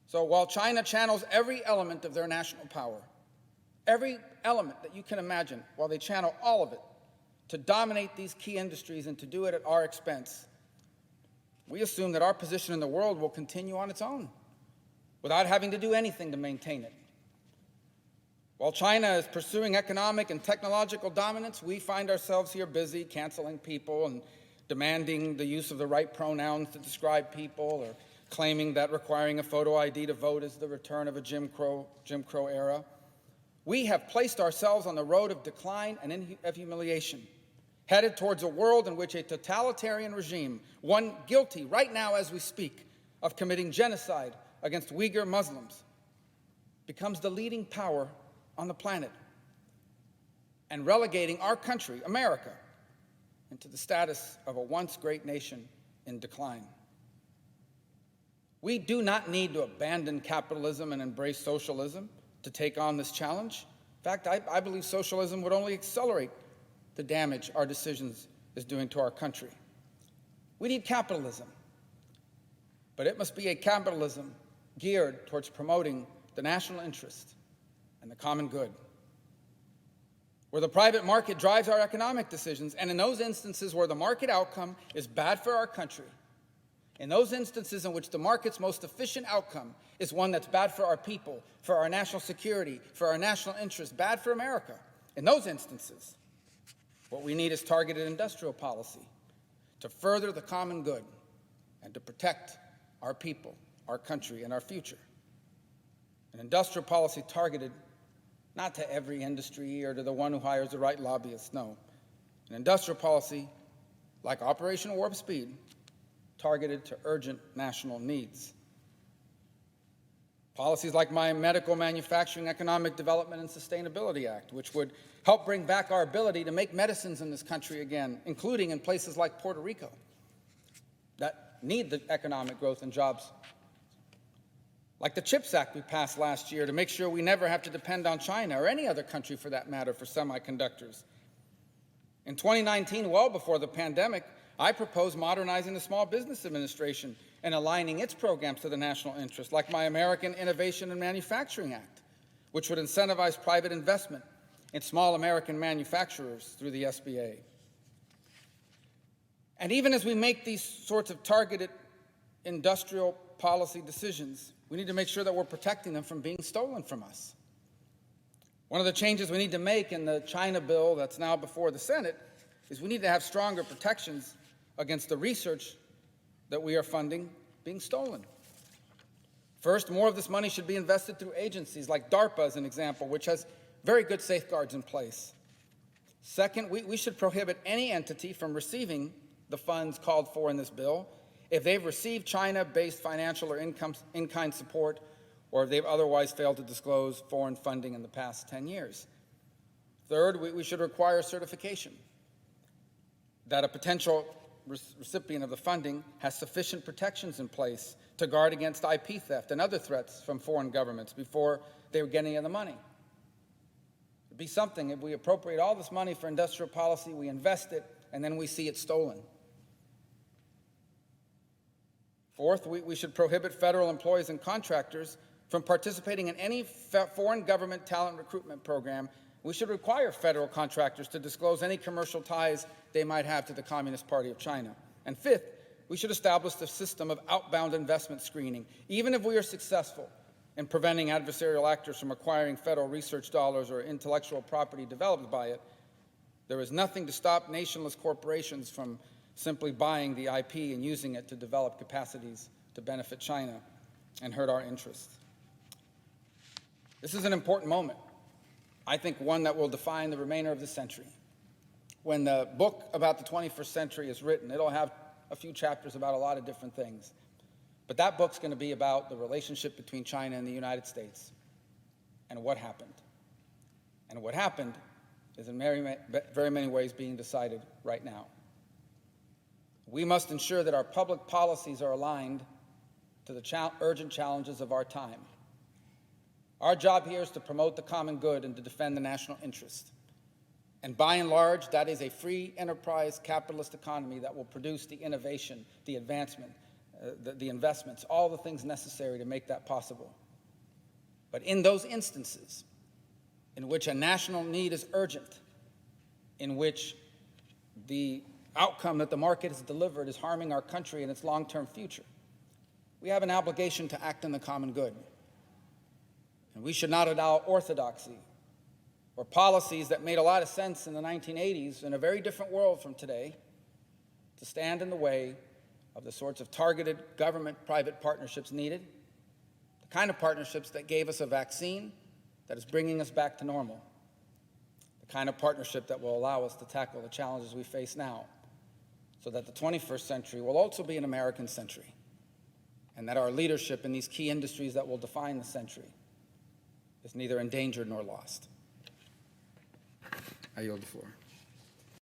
So while China channels every element of their national power, every element that you can imagine, while they channel all of it to dominate these key industries and to do it at our expense, we assume that our position in the world will continue on its own without having to do anything to maintain it. While China is pursuing economic and technological dominance, we find ourselves here busy canceling people and demanding the use of the right pronouns to describe people, or claiming that requiring a photo ID to vote is the return of a Jim Crow era. We have placed ourselves on the road of decline and of humiliation, headed towards a world in which a totalitarian regime, one guilty right now as we speak of committing genocide against Uyghur Muslims, becomes the leading power on the planet and relegating our country, America, into the status of a once great nation in decline. We do not need to abandon capitalism and embrace socialism to take on this challenge. In fact, I believe socialism would only accelerate the damage our decisions is doing to our country. We need capitalism, but it must be a capitalism geared towards promoting the national interest and the common good, where the private market drives our economic decisions, and in those instances where the market outcome is bad for our country, in those instances in which the market's most efficient outcome is one that's bad for our people, for our national security, for our national interest, bad for America, in those instances, what we need is targeted industrial policy to further the common good and to protect our people, our country, and our future. An industrial policy targeted not to every industry or to the one who hires the right lobbyists, no. An industrial policy like Operation Warp Speed, targeted to urgent national needs. Policies like my Medical Manufacturing, Economic Development, and Sustainability Act, which would help bring back our ability to make medicines in this country again, including in places like Puerto Rico that need the economic growth and jobs. Like the CHIPS Act we passed last year to make sure we never have to depend on China or any other country for that matter for semiconductors. In 2019, well before the pandemic, I proposed modernizing the Small Business Administration and aligning its programs to the national interest, like my American Innovation and Manufacturing Act, which would incentivize private investment in small American manufacturers through the SBA. And even as we make these sorts of targeted industrial policy decisions, we need to make sure that we're protecting them from being stolen from us. One of the changes we need to make in the China bill that's now before the Senate is we need to have stronger protections against the research that we are funding being stolen. First, more of this money should be invested through agencies like DARPA, as an example, which has very good safeguards in place. Second, we should prohibit any entity from receiving the funds called for in this bill if they've received China-based financial or in-kind support, or if they've otherwise failed to disclose foreign funding in the past 10 years. Third, we should require certification that a potential recipient of the funding has sufficient protections in place to guard against IP theft and other threats from foreign governments before they would get any of the money. It'd be something if we appropriate all this money for industrial policy, we invest it, and then we see it stolen. Fourth, we should prohibit federal employees and contractors from participating in any foreign government talent recruitment program. We should require federal contractors to disclose any commercial ties they might have to the Communist Party of China. And fifth, we should establish a system of outbound investment screening. Even if we are successful in preventing adversarial actors from acquiring federal research dollars or intellectual property developed by it, there is nothing to stop nationless corporations from simply buying the IP and using it to develop capacities to benefit China and hurt our interests. This is an important moment. I think one that will define the remainder of the century. When the book about the 21st century is written, it'll have a few chapters about a lot of different things. But that book's going to be about the relationship between China and the United States and what happened. And what happened is in very many ways being decided right now. We must ensure that our public policies are aligned to the urgent challenges of our time. Our job here is to promote the common good and to defend the national interest. And by and large, that is a free enterprise capitalist economy that will produce the innovation, the advancement, the investments, all the things necessary to make that possible. But in those instances in which a national need is urgent, in which the outcome that the market has delivered is harming our country and its long-term future, we have an obligation to act in the common good. And we should not allow orthodoxy or policies that made a lot of sense in the 1980s in a very different world from today to stand in the way of the sorts of targeted government-private partnerships needed, the kind of partnerships that gave us a vaccine that is bringing us back to normal, the kind of partnership that will allow us to tackle the challenges we face now, so that the 21st century will also be an American century, and that our leadership in these key industries that will define the century is neither endangered nor lost. I yield the floor.